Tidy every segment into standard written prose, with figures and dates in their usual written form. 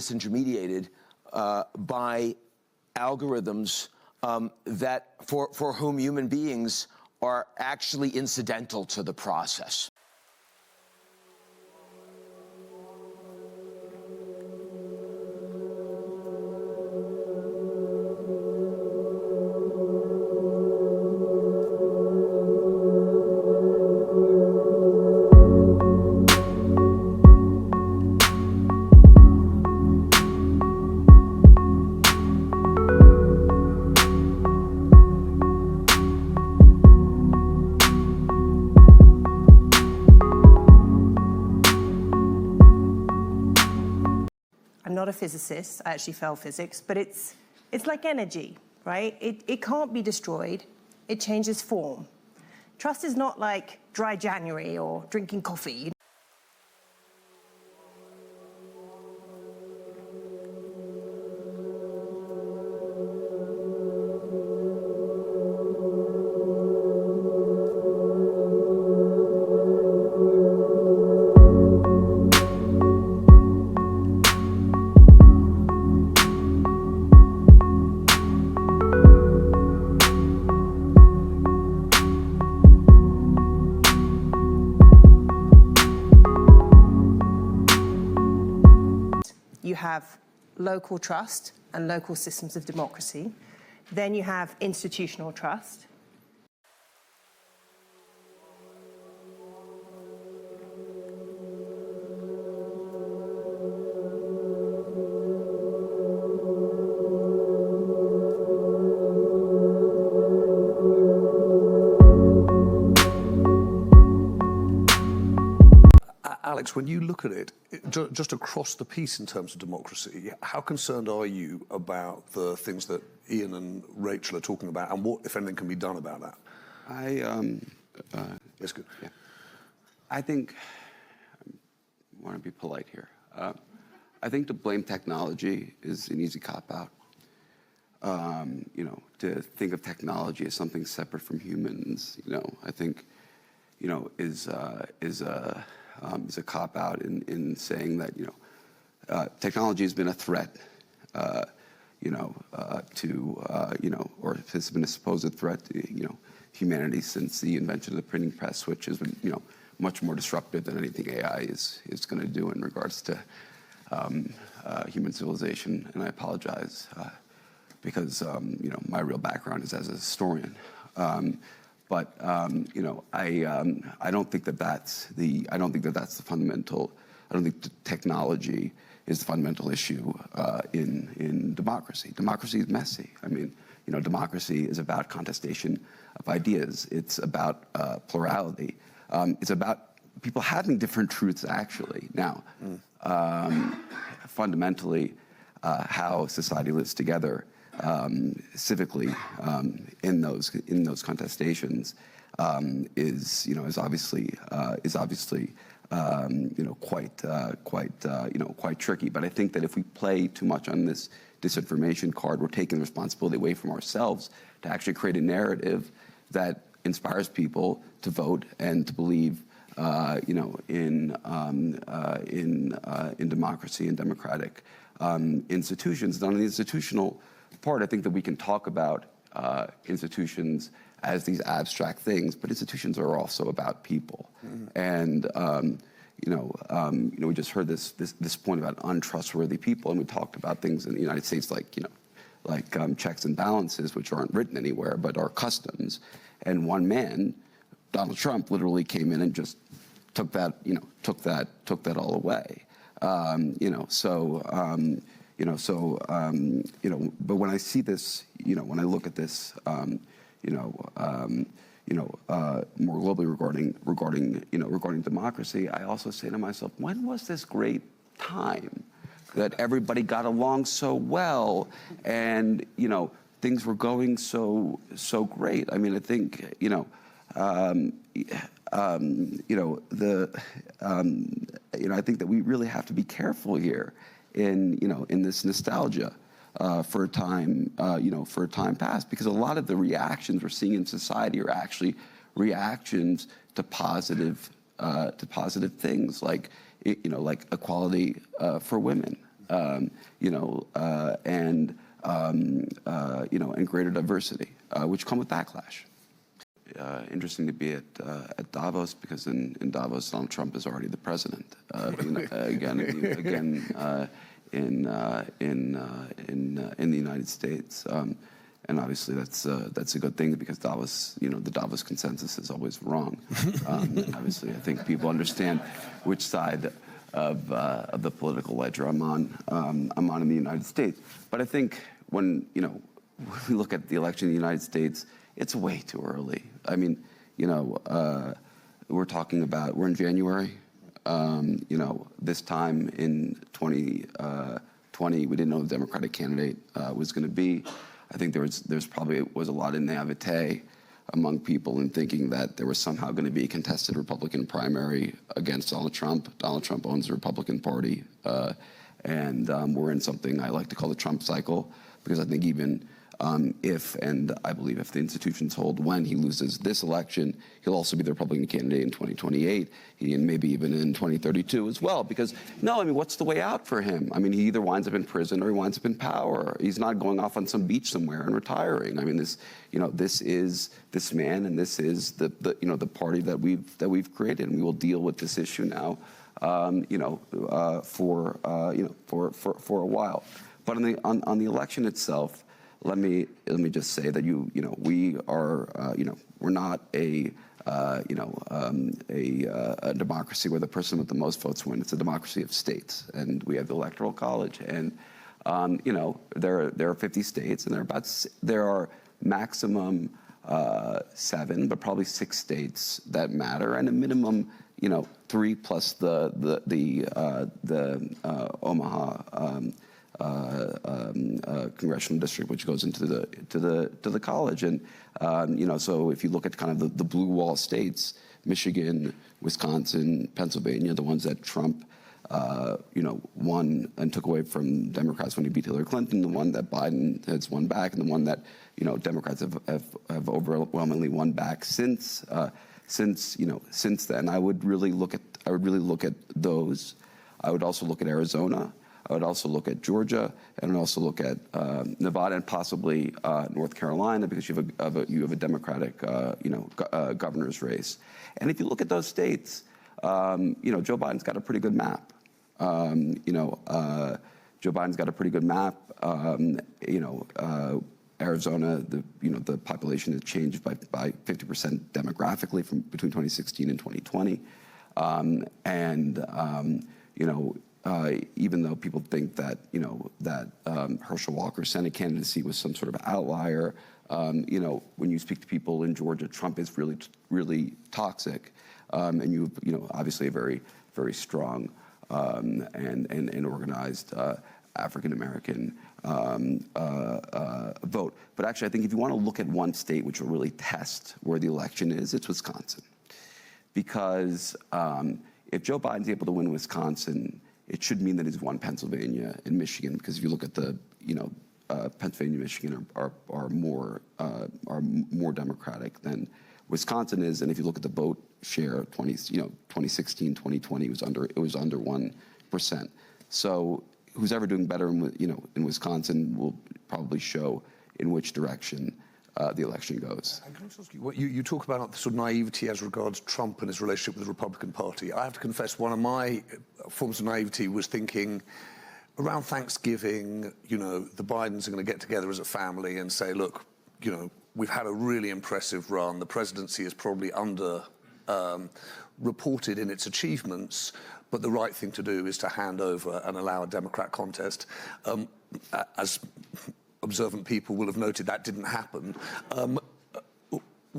disintermediated by algorithms that for whom human beings are actually incidental to the process. I'm not a physicist, I actually failed physics, but it's like energy, right? It can't be destroyed, it changes form. Trust is not like dry January or drinking coffee. You have local trust and local systems of democracy. Then you have institutional trust. Alex, when you look at it, just across the piece in terms of democracy, how concerned are you about the things that Ian and Rachel are talking about, and what, if anything, can be done about that? Yes, good. Yeah. I think, I want to be polite here. I think to blame technology is an easy cop-out. You know, to think of technology as something separate from humans, you know, I think, you know, is a cop-out in saying that, you know, technology has been a threat, you know, you know, or has been a supposed threat to, you know, humanity since the invention of the printing press, which has been, you know, much more disruptive than anything AI is going to do in regards to human civilization. And I apologize because, you know, my real background is as a historian. But you know, I don't think that that's the fundamental. I don't think technology is the fundamental issue in democracy. Democracy is messy. I mean, you know, democracy is about contestation of ideas. It's about plurality. It's about people having different truths. Actually, now, fundamentally, how society lives together. Civically, in those contestations, is obviously you know, quite tricky. But I think that if we play too much on this disinformation card, we're taking responsibility away from ourselves to actually create a narrative that inspires people to vote and to believe, you know, in democracy and democratic institutions. And on the institutional part, I think that we can talk about institutions as these abstract things, but institutions are also about people. And you know, we just heard this point about untrustworthy people, and we talked about things in the United States like, you know, like checks and balances, which aren't written anywhere but are customs. And one man, Donald Trump, literally came in and just took that, you know, took that all away. You know, so. You know, so, you know, but when I see this, you know, when I look at this, you know, more globally regarding democracy, I also say to myself, when was this great time that everybody got along so well and, you know, things were going so great? I mean, I think, you know, you know, you know, I think that we really have to be careful here in this nostalgia for a time, you know, for a time past, because a lot of the reactions we're seeing in society are actually reactions to positive things, like, you know, like equality for women, and greater diversity, which come with backlash. Interesting to be at Davos, because in Davos, Donald Trump is already the president. In the United States, and obviously that's a good thing, because Davos, the Davos consensus is always wrong. And obviously, I think people understand which side of the political ledger I'm on in the United States. But I think when we look at the election in the United States, it's way too early. I mean, we're in January. This time in 2020, we didn't know the Democratic candidate was going to be. I think there's probably was a lot of naivete among people in thinking that there was somehow going to be a contested Republican primary against Donald Trump. Donald Trump owns the Republican Party, and we're in something I like to call the Trump cycle, because I think even if, and I believe if the institutions hold, when he loses this election, he'll also be the Republican candidate in 2028, and maybe even in 2032 as well. Because, what's the way out for him? I mean, he either winds up in prison or he winds up in power. He's not going off on some beach somewhere and retiring. I mean, this is this man, and this is the party that we've created, and we will deal with this issue now, for a while. But on the election itself, let me just say that we are we're not a democracy where the person with the most votes win. It's a democracy of states, and we have the Electoral College, and there are 50 states, and there are maximum 7, but probably 6 states that matter, and a minimum 3 plus the Omaha. Congressional district, which goes into the college, and so if you look at kind of the blue wall states, Michigan, Wisconsin, Pennsylvania, the ones that Trump won and took away from Democrats when he beat Hillary Clinton, the one that Biden has won back, and the one that Democrats have overwhelmingly won back since then. I would really look at those. I would also look at Arizona. I would also look at Georgia, and I'd also look at Nevada, and possibly North Carolina, because you have a Democratic governor's race. And if you look at those states, Joe Biden's got a pretty good map. Joe Biden's got a pretty good map. Arizona, the population has changed by 50% demographically from between 2016 and 2020, even though people think that Herschel Walker's Senate candidacy was some sort of outlier, when you speak to people in Georgia, Trump is really, really toxic, and you obviously a very, very strong and organized African American vote. But actually, I think if you want to look at one state which will really test where the election is, it's Wisconsin, because if Joe Biden's able to win Wisconsin, it should mean that he's won Pennsylvania and Michigan, because if you look at the, Pennsylvania and Michigan are more Democratic than Wisconsin is, and if you look at the vote share, 2016, 2020 it was under 1%. So who's ever doing better in Wisconsin will probably show in which direction the election goes. And can I just ask you, you talk about the sort of naivety as regards Trump and his relationship with the Republican Party. I have to confess, one of my forms of naivety was thinking around Thanksgiving, the Bidens are going to get together as a family and say, look, we've had a really impressive run. The presidency is probably reported in its achievements, but the right thing to do is to hand over and allow a Democrat contest. As observant people will have noted, that didn't happen.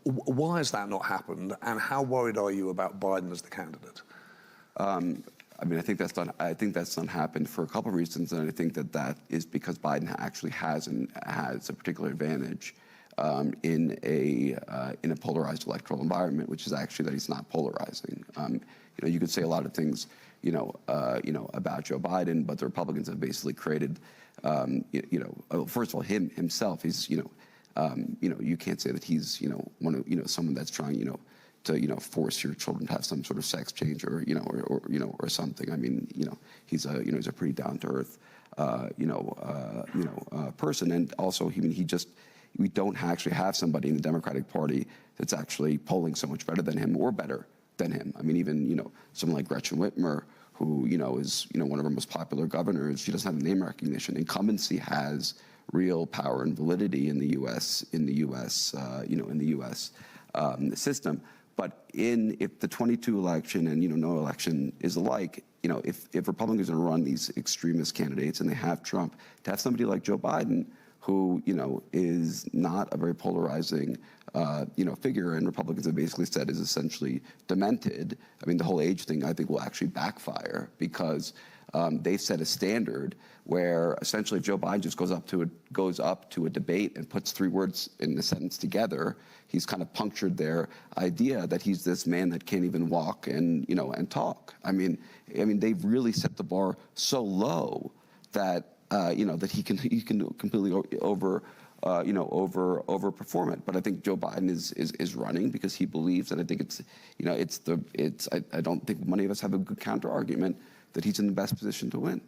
Why has that not happened, and how worried are you about Biden as the candidate? I think that's not happened for a couple of reasons, and I think that is because Biden actually has a particular advantage in a polarized electoral environment, which is actually that he's not polarizing. You could say a lot of things, about Joe Biden, but the Republicans have basically created, first of all, himself. He's, you can't say that he's, someone that's trying, to force your children to have some sort of sex change or something. I mean, he's a pretty down to earth person. And also, we don't actually have somebody in the Democratic Party that's actually polling so much better than him or better than him. I mean, even, someone like Gretchen Whitmer, who, is, one of our most popular governors, she doesn't have name recognition. Incumbency has real power and validity in the U.S. System. But if the 22 election and, no election is alike, if Republicans are going to run these extremist candidates and they have Trump, to have somebody like Joe Biden, who, is not a very polarizing, figure, and Republicans have basically said is essentially demented. I mean, the whole age thing, I think, will actually backfire because they've set a standard where essentially Joe Biden just goes up to a debate and puts 3 words in a sentence together. He's kind of punctured their idea that he's this man that can't even walk and talk. I mean, they've really set the bar so low that that he can completely overperform it. But I think Joe Biden is running because he believes, and I think I don't think many of us have a good counter argument that he's in the best position to win.